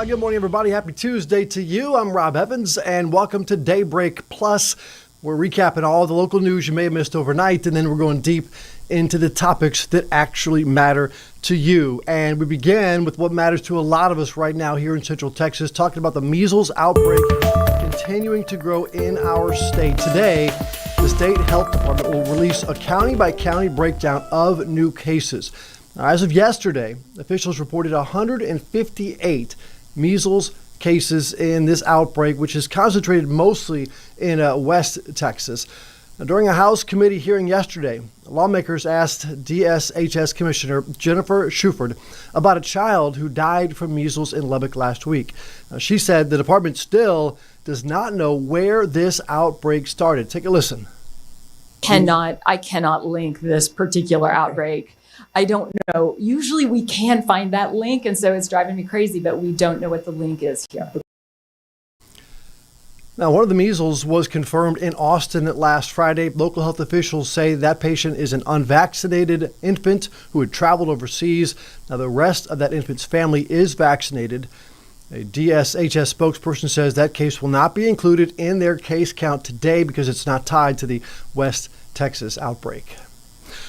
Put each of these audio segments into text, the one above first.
Good morning, everybody. Happy Tuesday to you. I'm Rob Evans, and welcome to Daybreak Plus. We're recapping all the local news you may have missed overnight, and then we're going deep into the topics that actually matter to you. And we begin with what matters to a lot of us right now here in Central Texas, talking about the measles outbreak continuing to grow in our state. Today, the state health department will release a county-by-county breakdown of new cases. Now, as of yesterday, officials reported 158 measles cases in this outbreak, which is concentrated mostly in West Texas. Now, during a House committee hearing yesterday, lawmakers asked DSHS Commissioner Jennifer Shuford about a child who died from measles in Lubbock last week. Now, she said the department still does not know where this outbreak started. Take a listen. I cannot link this particular outbreak. I don't know. Usually we can find that link, and so it's driving me crazy, but we don't know what the link is here. Now, one of the measles was confirmed in Austin last Friday. Local health officials say that patient is an unvaccinated infant who had traveled overseas. Now, the rest of that infant's family is vaccinated. A DSHS spokesperson says that case will not be included in their case count today because it's not tied to the West Texas outbreak.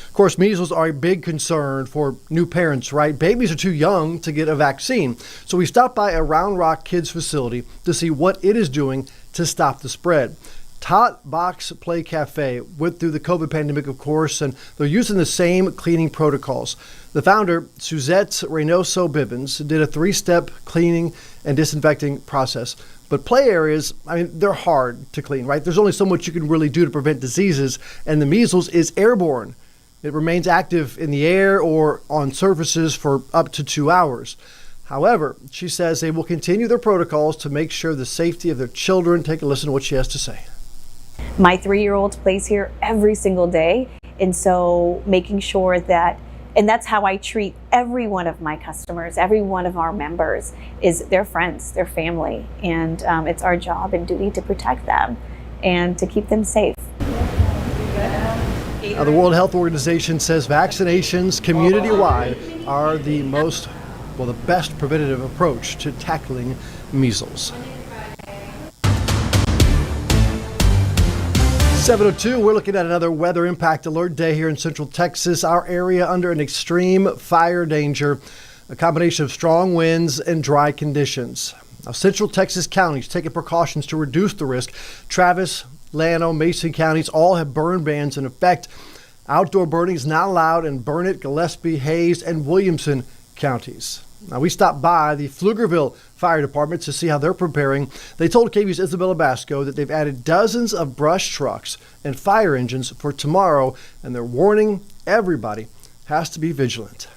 Of course, measles are a big concern for new parents, right? Babies are too young to get a vaccine. So we stopped by a Round Rock Kids facility to see what it is doing to stop the spread. Tot Box Play Cafe went through the COVID pandemic, of course, and they're using the same cleaning protocols. The founder, Suzette Reynoso Bivens, did a 3-step cleaning and disinfecting process. But play areas, they're hard to clean, right? There's only so much you can really do to prevent diseases, and the measles is airborne. It remains active in the air or on surfaces for up to 2 hours. However, she says they will continue their protocols to make sure the safety of their children. Take a listen to what she has to say. My 3-year-old plays here every single day, and so making sure that, and that's how I treat every one of my customers, every one of our members, is their friends, their family, and it's our job and duty to protect them and to keep them safe. Now, the World Health Organization says vaccinations community-wide are the best preventative approach to tackling measles. 7:02, we're looking at another weather impact alert day here in Central Texas. Our area under an extreme fire danger, a combination of strong winds and dry conditions. Now, Central Texas counties taking precautions to reduce the risk. Travis, Llano, Mason counties all have burn bans in effect. Outdoor burning is not allowed in Burnett, Gillespie, Hayes, and Williamson counties. Now, we stopped by the Pflugerville Fire Department to see how they're preparing. They told KVUE's Isabella Basco that they've added dozens of brush trucks and fire engines for tomorrow, and they're warning everybody has to be vigilant.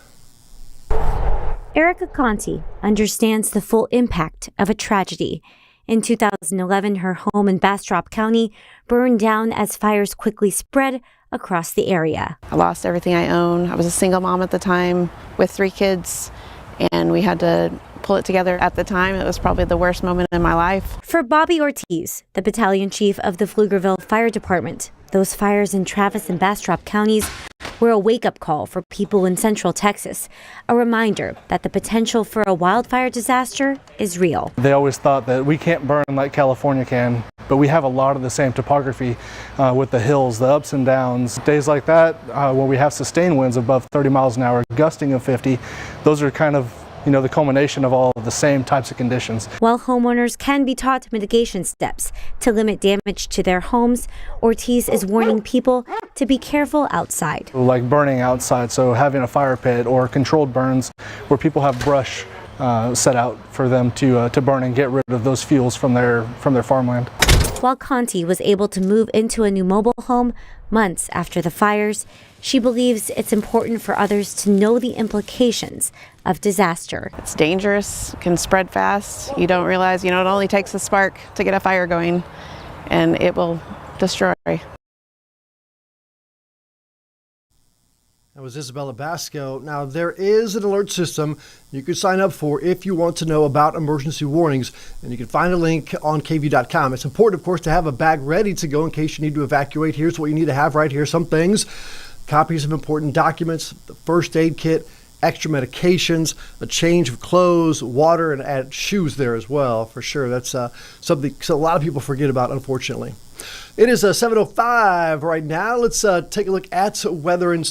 Erica Conti understands the full impact of a tragedy. In 2011, her home in Bastrop County burned down as fires quickly spread across the area. I lost everything I own. I was a single mom at the time with 3 kids, and we had to pull it together. At the time, it was probably the worst moment in my life. For Bobby Ortiz, the battalion chief of the Pflugerville Fire Department, those fires in Travis and Bastrop counties were a wake-up call for people in Central Texas, a reminder that the potential for a wildfire disaster is real. They always thought that we can't burn like California can, but we have a lot of the same topography with the hills, the ups and downs. Days like that, when we have sustained winds above 30 miles an hour, gusting of 50, those are kind of the culmination of all of the same types of conditions. While homeowners can be taught mitigation steps to limit damage to their homes, Ortiz is warning people to be careful outside. Like burning outside, so having a fire pit or controlled burns where people have brush set out for them to burn and get rid of those fuels from their farmland. While Conti was able to move into a new mobile home months after the fires, she believes it's important for others to know the implications of disaster. It's dangerous, can spread fast. You don't realize, it only takes a spark to get a fire going, and it will destroy. That was Isabella Basco. Now, there is an alert system you can sign up for if you want to know about emergency warnings, and you can find a link on KVUE.com. It's important, of course, to have a bag ready to go in case you need to evacuate. Here's what you need to have right here. Some things: copies of important documents, the first aid kit, extra medications, a change of clothes, water, and add shoes there as well, for sure. That's something a lot of people forget about, unfortunately. It is 7:05 right now. Let's take a look at weather and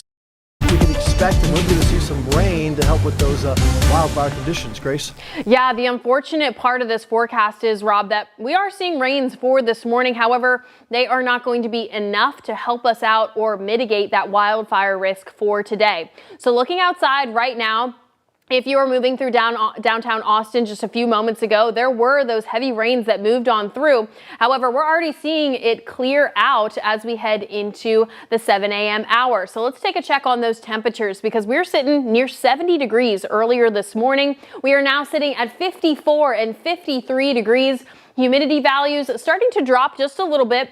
we can expect, and we're going to see some rain to help with those wildfire conditions. Grace? Yeah, the unfortunate part of this forecast is, Rob, that we are seeing rains for this morning. However, they are not going to be enough to help us out or mitigate that wildfire risk for today. So looking outside right now, if you were moving through downtown Austin just a few moments ago, there were those heavy rains that moved on through. However, we're already seeing it clear out as we head into the 7 a.m. hour. So let's take a check on those temperatures, because we're sitting near 70 degrees earlier this morning. We are now sitting at 54 and 53 degrees. Humidity values starting to drop just a little bit.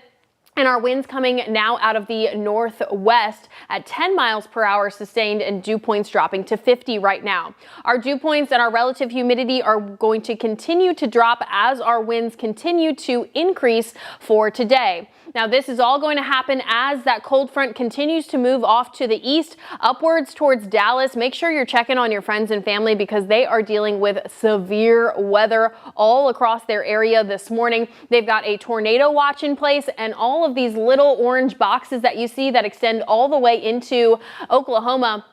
And our winds coming now out of the northwest at 10 miles per hour sustained, and dew points dropping to 50 right now. Our dew points and our relative humidity are going to continue to drop as our winds continue to increase for today. Now, this is all going to happen as that cold front continues to move off to the east, upwards towards Dallas. Make sure you're checking on your friends and family, because they are dealing with severe weather all across their area this morning. They've got a tornado watch in place, and all of these little orange boxes that you see that extend all the way into Oklahoma,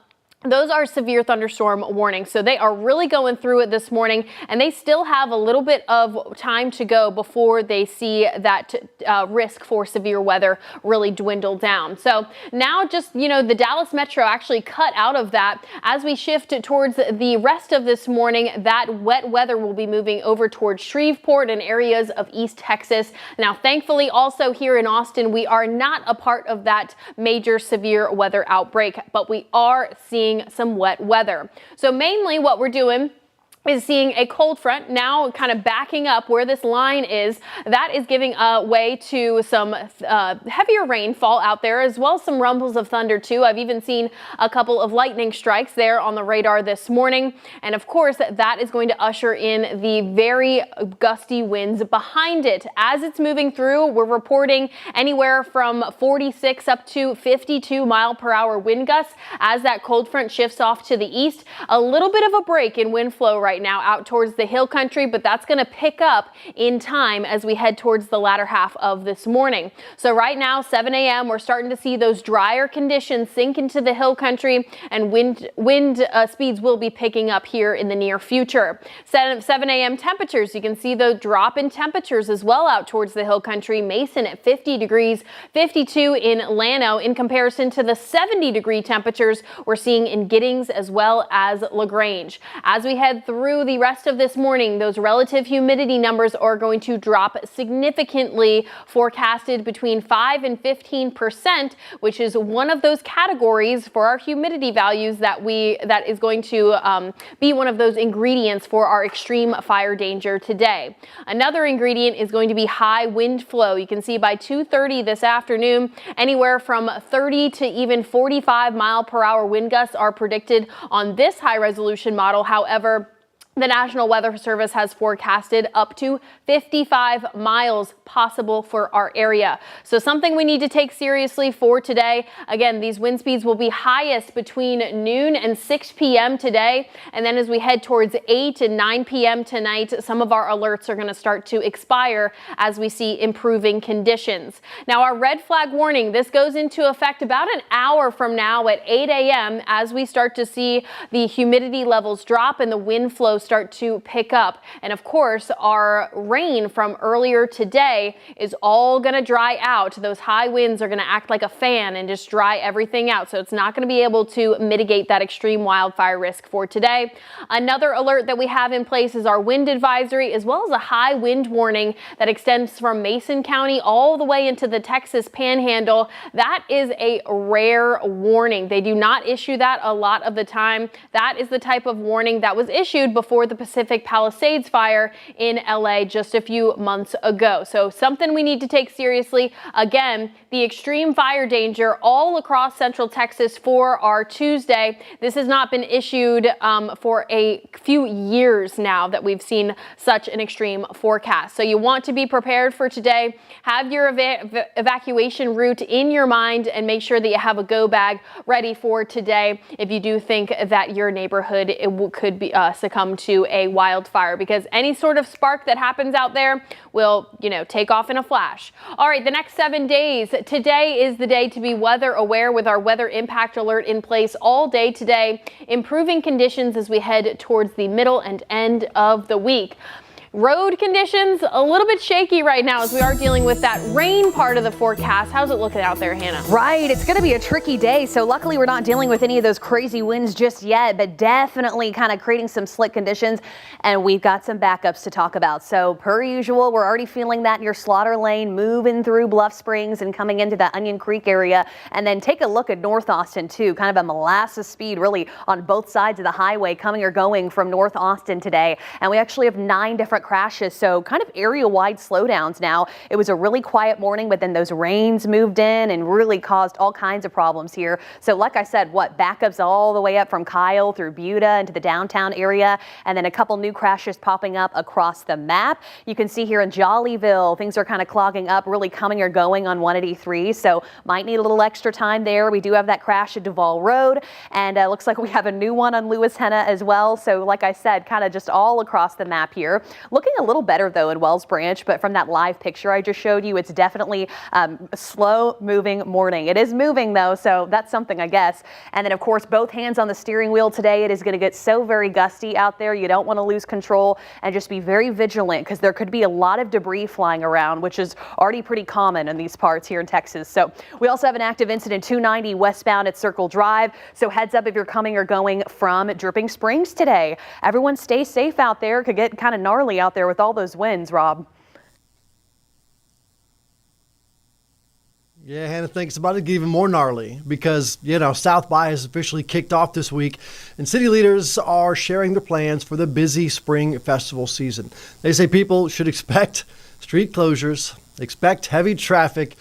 those are severe thunderstorm warnings. So they are really going through it this morning, and they still have a little bit of time to go before they see that risk for severe weather really dwindle down. So now just, the Dallas Metro actually cut out of that. As we shift towards the rest of this morning, that wet weather will be moving over towards Shreveport and areas of East Texas. Now, thankfully, also here in Austin, we are not a part of that major severe weather outbreak, but we are seeing some wet weather. So mainly what we're doing is seeing a cold front now kind of backing up where this line is. That is giving way to some heavier rainfall out there, as well as some rumbles of thunder too. I've even seen a couple of lightning strikes there on the radar this morning. And of course, that is going to usher in the very gusty winds behind it. As it's moving through, we're reporting anywhere from 46 up to 52 mile per hour wind gusts as that cold front shifts off to the east. A little bit of a break in wind flow right now out towards the hill country, but that's going to pick up in time as we head towards the latter half of this morning. So right now, 7 a.m., we're starting to see those drier conditions sink into the hill country, and wind speeds will be picking up here in the near future. 7 a.m. temperatures, you can see the drop in temperatures as well out towards the hill country. Mason at 50 degrees, 52 in Llano, in comparison to the 70-degree temperatures we're seeing in Giddings as well as LaGrange. As we head through the rest of this morning, those relative humidity numbers are going to drop significantly, forecasted between 5 and 15%, which is one of those categories for our humidity values that is going to be one of those ingredients for our extreme fire danger today. Another ingredient is going to be high wind flow. You can see by 2:30 this afternoon, anywhere from 30 to even 45 mile per hour wind gusts are predicted on this high resolution model. However, the National Weather Service has forecasted up to 55 miles possible for our area. So something we need to take seriously for today. Again, these wind speeds will be highest between noon and 6 p.m. today. And then as we head towards 8 and 9 p.m. tonight, some of our alerts are going to start to expire as we see improving conditions. Now, our red flag warning, this goes into effect about an hour from now at 8 a.m. as we start to see the humidity levels drop and the wind flow start to pick up. And of course, our rain from earlier today is all going to dry out. Those high winds are going to act like a fan and just dry everything out. So it's not going to be able to mitigate that extreme wildfire risk for today. Another alert that we have in place is our wind advisory, as well as a high wind warning that extends from Mason County all the way into the Texas Panhandle. That is a rare warning. They do not issue that a lot of the time. That is the type of warning that was issued before for the Pacific Palisades fire in LA just a few months ago. So something we need to take seriously. Again, the extreme fire danger all across Central Texas for our Tuesday. This has not been issued for a few years now that we've seen such an extreme forecast. So you want to be prepared for today. Have your evacuation route in your mind and make sure that you have a go bag ready for today if you do think that your neighborhood could be succumb to a wildfire, because any sort of spark that happens out there will, take off in a flash. All right, the next 7 days. Today is the day to be weather aware with our weather impact alert in place all day today, improving conditions as we head towards the middle and end of the week. Road conditions a little bit shaky right now as we are dealing with that rain part of the forecast. How's it looking out there, Hannah? Right, it's going to be a tricky day. So luckily we're not dealing with any of those crazy winds just yet, but definitely kind of creating some slick conditions. And we've got some backups to talk about. So per usual, we're already feeling that in your Slaughter Lane, moving through Bluff Springs and coming into the Onion Creek area. And then take a look at North Austin too, kind of a molasses speed really on both sides of the highway coming or going from North Austin today. And we actually have 9 different crashes, so kind of area-wide slowdowns now. It was a really quiet morning, but then those rains moved in and really caused all kinds of problems here. So like I said, backups all the way up from Kyle through Buda into the downtown area, and then a couple new crashes popping up across the map. You can see here in Jollyville, things are kind of clogging up, really coming or going on 183, so might need a little extra time there. We do have that crash at Duval Road, and looks like we have a new one on Lewis Henna as well. So like I said, kind of just all across the map here. Looking a little better though in Wells Branch, but from that live picture I just showed you, it's definitely a slow moving morning. It is moving though, so that's something, I guess. And then of course, both hands on the steering wheel today. It is going to get so very gusty out there. You don't want to lose control, and just be very vigilant because there could be a lot of debris flying around, which is already pretty common in these parts here in Texas. So we also have an active incident 290 westbound at Circle Drive. So heads up if you're coming or going from Dripping Springs today. Everyone stay safe out there. Could get kind of gnarly out there with all those winds, Rob. Yeah, Hannah thinks about it even more gnarly because, South by has officially kicked off this week, and city leaders are sharing their plans for the busy spring festival season. They say people should expect street closures, expect heavy traffic.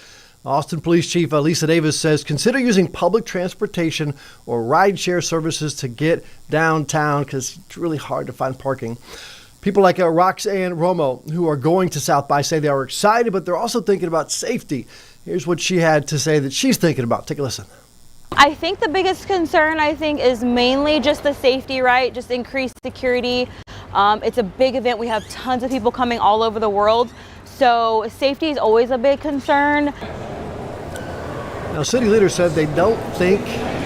Austin Police Chief Lisa Davis says consider using public transportation or rideshare services to get downtown because it's really hard to find parking. People like Roxanne Romo, who are going to South by, say they are excited, but they're also thinking about safety. Here's what she had to say that she's thinking about. Take a listen. I think the biggest concern, is mainly just the safety, right? Just increased security. It's a big event. We have tons of people coming all over the world. So safety is always a big concern. Now, city leaders said they don't think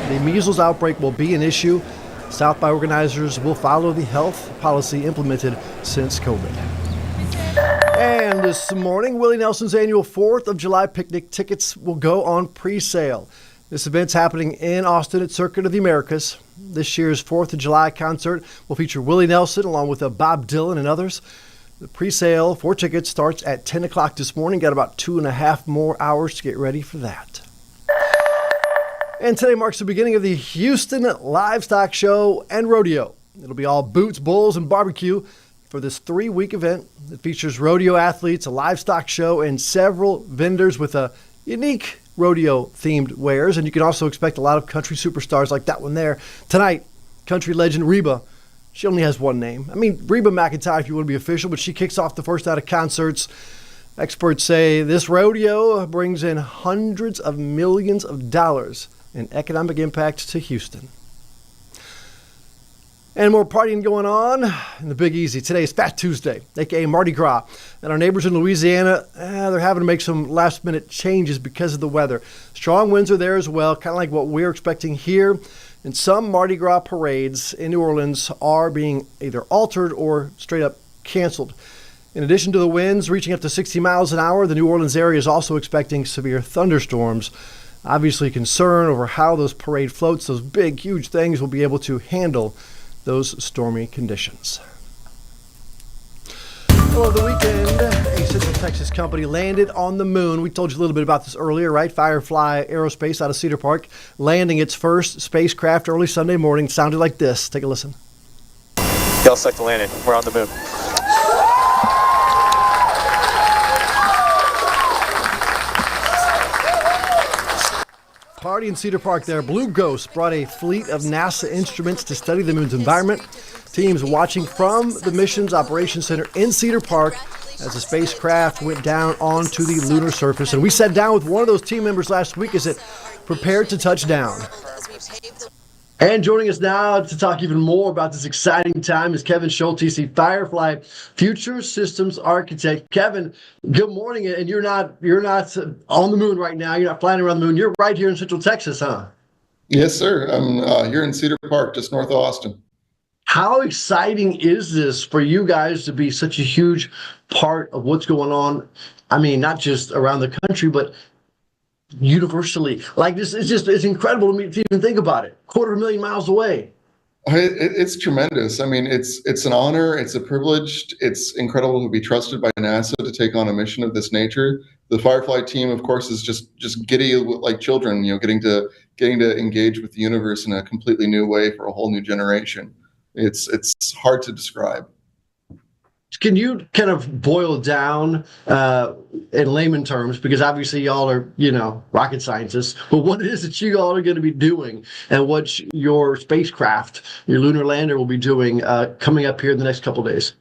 the measles outbreak will be an issue. South by organizers will follow the health policy implemented since COVID. And this morning, Willie Nelson's annual 4th of July picnic tickets will go on pre-sale. This event's happening in Austin at Circuit of the Americas. This year's 4th of July concert will feature Willie Nelson along with Bob Dylan and others. The pre-sale for tickets starts at 10 o'clock this morning. Got about 2.5 more hours to get ready for that. And today marks the beginning of the Houston Livestock Show and Rodeo. It'll be all boots, bulls, and barbecue for this 3-week event. It features rodeo athletes, a livestock show, and several vendors with a unique rodeo-themed wares. And you can also expect a lot of country superstars like that one there. Tonight, country legend Reba. She only has one name. Reba McEntire if you want to be official, but she kicks off the first night of concerts. Experts say this rodeo brings in hundreds of millions of dollars in economic impact to Houston. And more partying going on in the Big Easy. Today is Fat Tuesday, aka Mardi Gras. And our neighbors in Louisiana, they're having to make some last-minute changes because of the weather. Strong winds are there as well, kind of like what we're expecting here. And some Mardi Gras parades in New Orleans are being either altered or straight up canceled. In addition to the winds reaching up to 60 miles an hour, the New Orleans area is also expecting severe thunderstorms. Obviously concern over how those parade floats, those big, huge things, will be able to handle those stormy conditions. Well, over the weekend, a Central Texas company landed on the moon. We told you a little bit about this earlier, right? Firefly Aerospace out of Cedar Park, landing its first spacecraft early Sunday morning. Sounded like this. Take a listen. Y'all select the landing. We're on the moon. Party in Cedar Park there. Blue Ghost brought a fleet of NASA instruments to study the moon's environment. Teams watching from the mission's operations center in Cedar Park as the spacecraft went down onto the lunar surface. And we sat down with one of those team members last week as it prepared to touch down. And joining us now to talk even more about this exciting time is Kevin Schulte, the Firefly Future Systems Architect. Kevin, good morning. And you're not on the moon right now. You're not flying around the moon. You're right here in Central Texas, huh? Yes, sir. I'm here in Cedar Park, just north of Austin. How exciting is this for you guys to be such a huge part of what's going on? I mean, not just around the country, but universally. Like this is it's incredible to me to even think about it. 250,000 miles away. It's tremendous. I mean, it's an honor. It's a privilege. It's incredible to be trusted by NASA to take on a mission of this nature. The Firefly team, of course, is just giddy like children, getting to engage with the universe in a completely new way for a whole new generation. It's hard to describe. Can you kind of boil down in layman terms, because obviously y'all are, rocket scientists, but what it is that you all are going to be doing and what your spacecraft, your lunar lander will be doing coming up here in the next couple of days?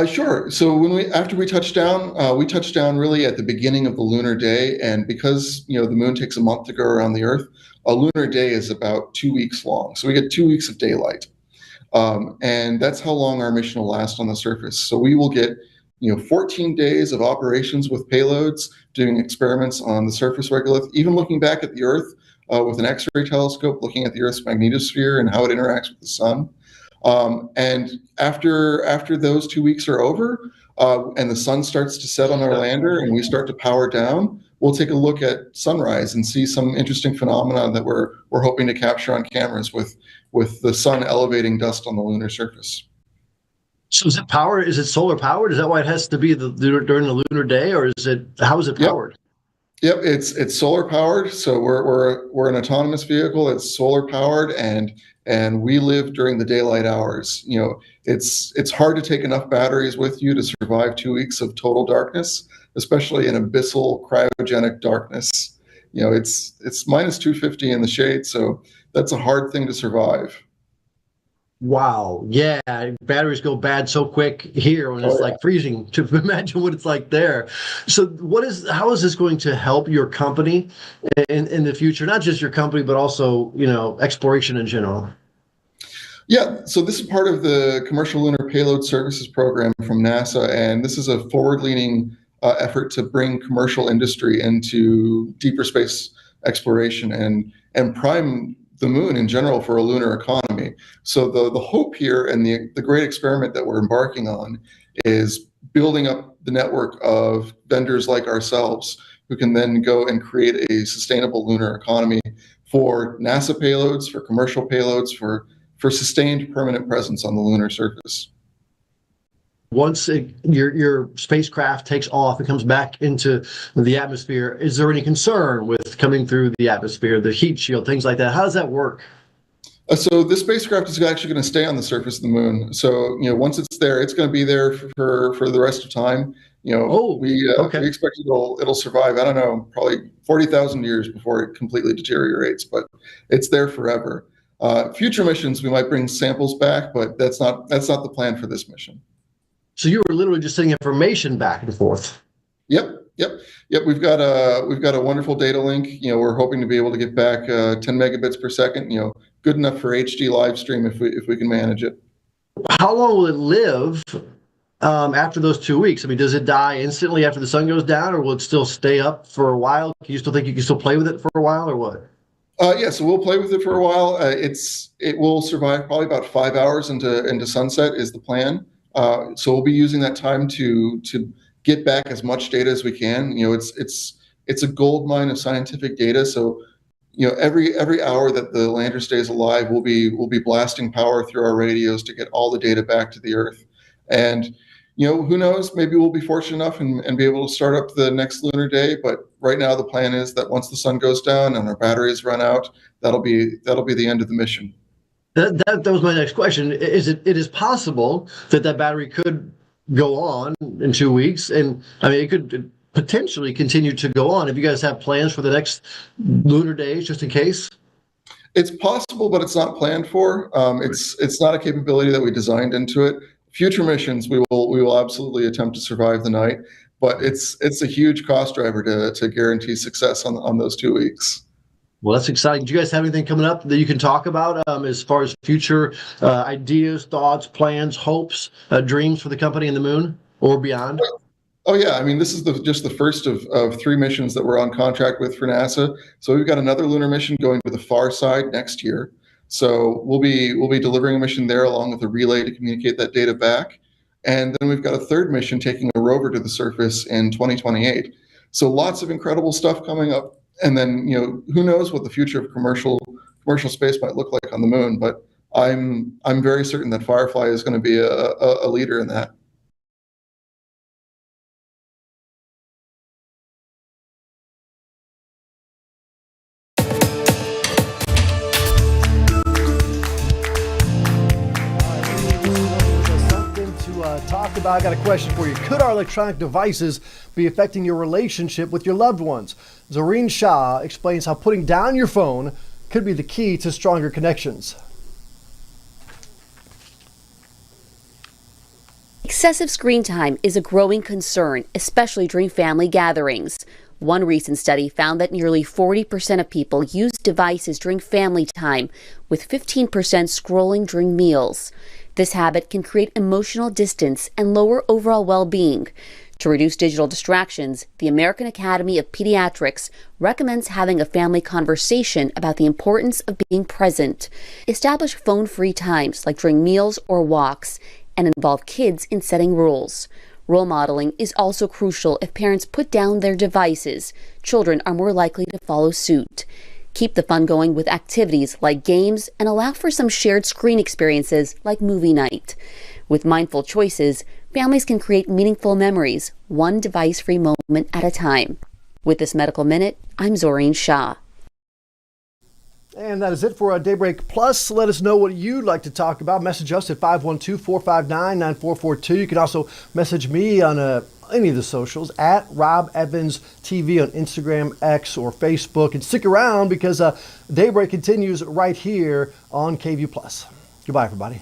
Sure. So after we touch down really at the beginning of the lunar day. And because, the moon takes a month to go around the Earth, a lunar day is about 2 weeks long. So we get 2 weeks of daylight. And that's how long our mission will last on the surface. So we will get, 14 days of operations with payloads, doing experiments on the surface regolith, even looking back at the Earth with an X-ray telescope, looking at the Earth's magnetosphere and how it interacts with the sun. And after those 2 weeks are over, and the sun starts to set on our lander and we start to power down, we'll take a look at sunrise and see some interesting phenomena that we're hoping to capture on cameras with the sun elevating dust on the lunar surface. So is it solar powered? Is that why it has to be during the lunar day, or how is it powered? Yep, it's solar powered. So we're an autonomous vehicle. It's solar powered, and we live during the daylight hours. It's hard to take enough batteries with you to survive 2 weeks of total darkness, especially in abyssal cryogenic darkness. It's minus 250 in the shade, so that's a hard thing to survive. Wow. Yeah. Batteries go bad so quick here when it's like freezing. To imagine what it's like there. So how is this going to help your company in the future? Not just your company, but also, exploration in general. Yeah, so this is part of the Commercial Lunar Payload Services program from NASA, and this is a forward-leaning effort to bring commercial industry into deeper space exploration and prime the moon in general for a lunar economy. So the hope here and the great experiment that we're embarking on is building up the network of vendors like ourselves who can then go and create a sustainable lunar economy for NASA payloads, for commercial payloads, for sustained permanent presence on the lunar surface. Once your spacecraft takes off and comes back into the atmosphere, is there any concern with coming through the atmosphere, the heat shield, things like that? How does that work? So this spacecraft is actually going to stay on the surface of the moon. So once it's there, it's going to be there for the rest of time. We expect it'll survive. I don't know, probably 40,000 years before it completely deteriorates, but it's there forever. Future missions, we might bring samples back, but that's not the plan for this mission. So you were literally just sending information back and forth. Yep. We've got a wonderful data link. We're hoping to be able to get back 10 megabits per second. Good enough for HD live stream if we can manage it. How long will it live after those 2 weeks? I mean, does it die instantly after the sun goes down, or will it still stay up for a while? Do you still think you can still play with it for a while, or what? Yeah, so we'll play with it for a while. It will survive probably about 5 hours into sunset is the plan. So we'll be using that time to get back as much data as we can. It's a gold mine of scientific data. So every hour that the lander stays alive, we'll be blasting power through our radios to get all the data back to the Earth. And who knows? Maybe we'll be fortunate enough and be able to start up the next lunar day. But right now, the plan is that once the sun goes down and our batteries run out, that'll be the end of the mission. That was my next question. It is possible that battery could go on in 2 weeks, and I mean it could potentially continue to go on. If you guys have plans for the next lunar days, just in case. It's possible, but it's not planned for. It's not a capability that we designed into it. Future missions, we will absolutely attempt to survive the night, but it's a huge cost driver to guarantee success on those 2 weeks. Well, that's exciting. Do you guys have anything coming up that you can talk about as far as future ideas, thoughts, plans, hopes, dreams for the company and the moon or beyond? Oh yeah, I mean this is just the first of 3 missions that we're on contract with for NASA. So we've got another lunar mission going to the far side next year. So we'll be delivering a mission there along with a relay to communicate that data back. And then we've got a 3rd mission taking a rover to the surface in 2028. So lots of incredible stuff coming up. And then, who knows what the future of commercial space might look like on the moon, but I'm very certain that Firefly is going to be a leader in that. Talk about. I got a question for you. Could our electronic devices be affecting your relationship with your loved ones? Zoreen Shah explains how putting down your phone could be the key to stronger connections. Excessive screen time is a growing concern, especially during family gatherings. One recent study found that nearly 40% of people use devices during family time, with 15% scrolling during meals. This habit can create emotional distance and lower overall well-being. To reduce digital distractions, the American Academy of Pediatrics recommends having a family conversation about the importance of being present. Establish phone-free times, like during meals or walks, and involve kids in setting rules. Role modeling is also crucial. If parents put down their devices, children are more likely to follow suit. Keep the fun going with activities like games and allow for some shared screen experiences like movie night. With mindful choices, families can create meaningful memories, one device-free moment at a time. With this Medical Minute, I'm Zoreen Shah. And that is it for Daybreak Plus. Let us know what you'd like to talk about. Message us at 512-459-9442. You can also message me on any of the socials at Rob Evans TV on Instagram, X, or Facebook. And stick around because Daybreak continues right here on KVUE Plus. Goodbye, everybody.